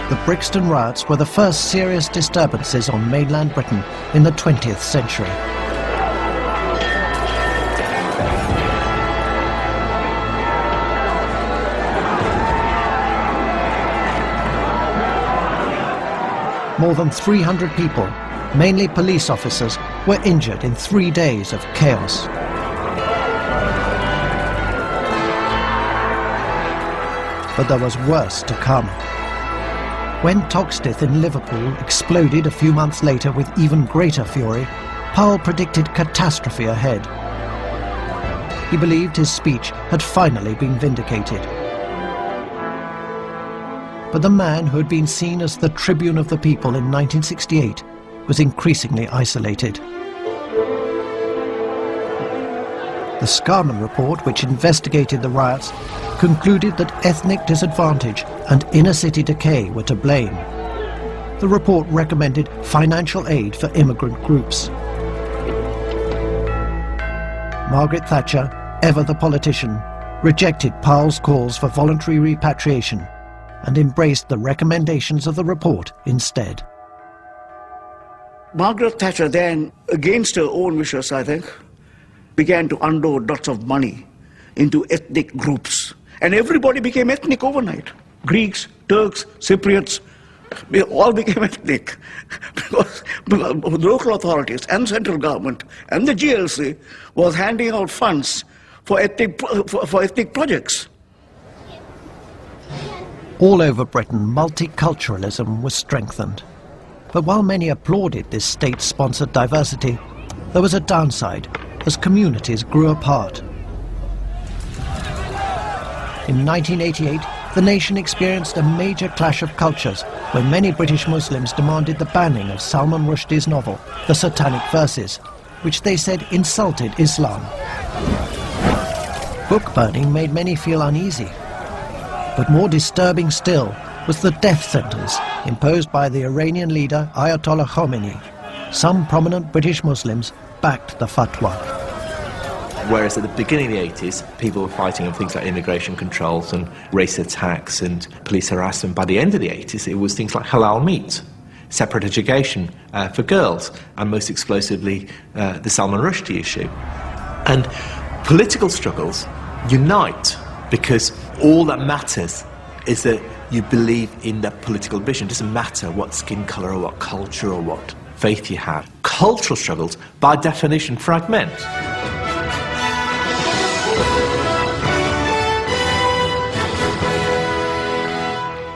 the Brixton riots were the first serious disturbances on mainland Britain in the 20th century. More than 300 people, mainly police officers, were injured in 3 days of chaos. But there was worse to come. When Toxteth in Liverpool exploded a few months later with even greater fury, Powell predicted catastrophe ahead. He believed his speech had finally been vindicated. But the man who had been seen as the tribune of the people in 1968 was increasingly isolated. The Scarman report, which investigated the riots, concluded that ethnic disadvantage and inner-city decay were to blame. The report recommended financial aid for immigrant groups. Margaret Thatcher, ever the politician, rejected Powell's calls for voluntary repatriation and embraced the recommendations of the report instead. Margaret Thatcher then, against her own wishes, I think, began to unload lots of money into ethnic groups. And everybody became ethnic overnight. Greeks, Turks, Cypriots, they all became ethnic. because local authorities and central government and the GLC was handing out funds for ethnic projects. All over Britain, multiculturalism was strengthened. But while many applauded this state-sponsored diversity, there was a downside as communities grew apart. In 1988, the nation experienced a major clash of cultures when many British Muslims demanded the banning of Salman Rushdie's novel, The Satanic Verses, which they said insulted Islam. Book burning made many feel uneasy. But more disturbing still was the death sentence imposed by the Iranian leader Ayatollah Khomeini. Some prominent British Muslims backed the fatwa. Whereas at the beginning of the 80s, people were fighting on things like immigration controls and race attacks and police harassment. By the end of the 80s, it was things like halal meat, separate education for girls, and most explosively, the Salman Rushdie issue. And political struggles unite because all that matters is that you believe in that political vision. It doesn't matter what skin colour or what culture or what faith you have. Cultural struggles, by definition, fragment.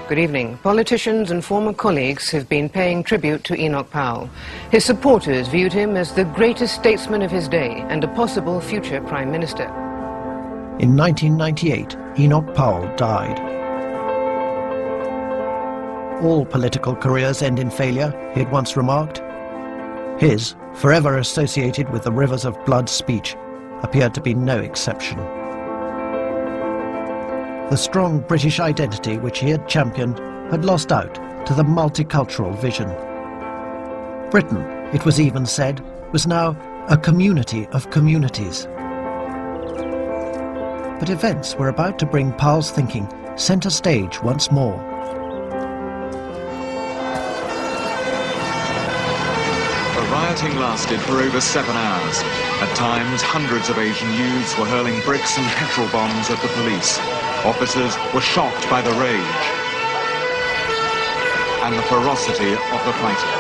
Good evening. Politicians and former colleagues have been paying tribute to Enoch Powell. His supporters viewed him as the greatest statesman of his day and a possible future Prime Minister. In 1998, Enoch Powell died. All political careers end in failure, he had once remarked. His, forever associated with the rivers of blood speech, appeared to be no exception. The strong British identity which he had championed had lost out to the multicultural vision. Britain, it was even said, was now a community of communities. But events were about to bring Powell's thinking centre stage once more. The rioting lasted for over 7 hours. At times, hundreds of Asian youths were hurling bricks and petrol bombs at the police. Officers were shocked by the rage and the ferocity of the fighting.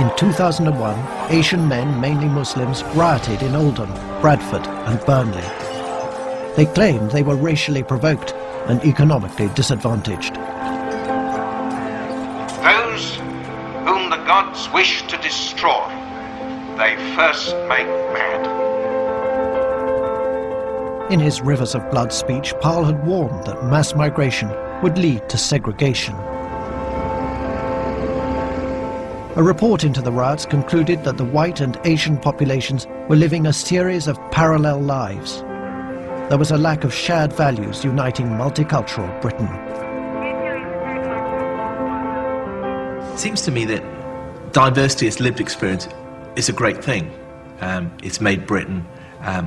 In 2001, Asian men, mainly Muslims, rioted in Oldham, Bradford and Burnley. They claimed they were racially provoked and economically disadvantaged. Those whom the gods wish to destroy, they first make mad. In his Rivers of Blood speech, Powell had warned that mass migration would lead to segregation. A report into the riots concluded that the white and Asian populations were living a series of parallel lives. There was a lack of shared values uniting multicultural Britain. It seems to me that diversity as lived experience is a great thing. It's made Britain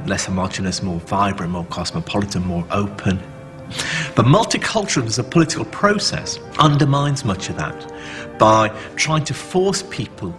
less homogenous, more vibrant, more cosmopolitan, more open. But multiculturalism as a political process undermines much of that by trying to force people